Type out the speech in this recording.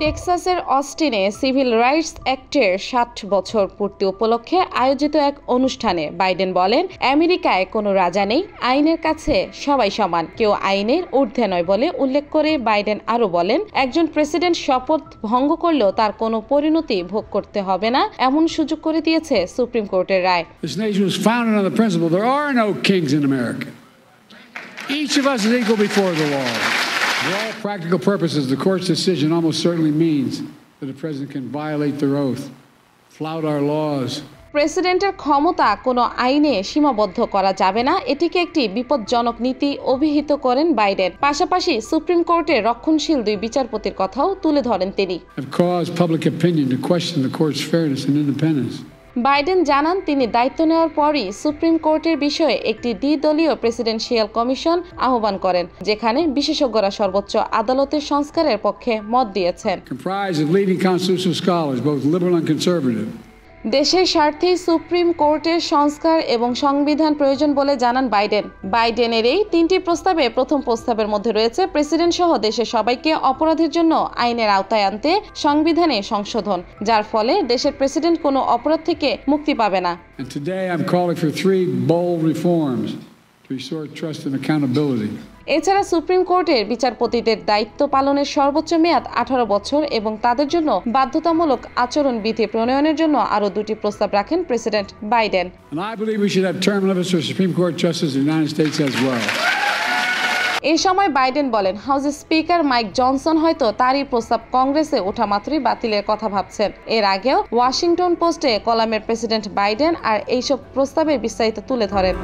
টেক্সাসের অস্টিনে civil rights অ্যাক্টের ৬০ বছর পূর্তি উপলক্ষে আয়োজিত এক অনুষ্ঠানে বাইডেন বলেন, আমেরিকায় কোনো রাজা নেই, আইনের কাছে সবাই সমান, কেউ আইনের ঊর্ধ্বে নয় বলে উল্লেখ করে বাইডেন আরও বলেন, একজন প্রেসিডেন্ট শপথ ভঙ্গ করলেও তার কোনো পরিণতি ভোগ করতে হবে না, এমন সুযোগ করে দিয়েছে সুপ্রিম কোর্টের রায়। This nation was founded on the principle there are no kings in America. Each of us is equal before the law. For all practical purposes, the court's decision almost certainly means that a president can violate their oath, flout our laws. প্রেসিডেন্টের ক্ষমতা কোনো আইনে সীমাবদ্ধ করা যাবে না, এটিকে একটি বিপজ্জনক নীতি অভিহিত করেন বাইডেন। পাশাপাশি সুপ্রিম কোর্টের রক্ষণশীল দুই বিচারপতির কথাও তুলে ধরেন তিনি। Have caused public opinion to question the court's fairness and independence. Biden জানান, তিনি দায়িত্ব নেওয়ার পরই সুপ্রিম কোর্টের বিষয়ে একটি দ্বিদলীয় প্রেসিডেন্সিয়াল কমিশন আহ্বান করেন, যেখানে বিশেষজ্ঞরা সর্বোচ্চ আদালতের সংস্কারের পক্ষে মত দিয়েছেন। Comprised of leading constitutional scholars, both liberal and conservative. দেশের স্বার্থে সুপ্রিম কোর্টের সংস্কার এবং সংবিধান প্রয়োজন বলে জানান বাইডেন। বাইডেনের এই তিনটি প্রস্তাবে প্রথম প্রস্তাবের মধ্যে রয়েছে প্রেসিডেন্ট সহ দেশের সবাইকে অপরাধের জন্য আইনের আওতায় আনতে সংবিধানে সংশোধন, যার ফলে দেশের প্রেসিডেন্ট কোনো অপরাধ থেকে মুক্তি পাবে না। And today I'm calling for 3 bold reforms to restore trust and accountability. এছাড়া সুপ্রিম কোর্টের বিচারপতিদের দায়িত্ব পালনের সর্বোচ্চ মেয়াদ 18 বছর এবং তাদের জন্য বাধ্যতামূলক আচরণবিধি প্রণয়নের জন্য আরও 2টি প্রস্তাব রাখেন president Biden. And I believe we should have term limits for Supreme Court justices in the United States as well. এই সময় বাইডেন বলেন, হাউসের স্পিকার মাইক জনসন হয়তো তারই প্রস্তাব কংগ্রেসে ওঠা মাত্রই বাতিলের কথা ভাবছেন। এর আগেও ওয়াশিংটন পোস্টে কলামের প্রেসিডেন্ট বাইডেন আর এইসব প্রস্তাবের বিস্তারিত তুলে ধরেন।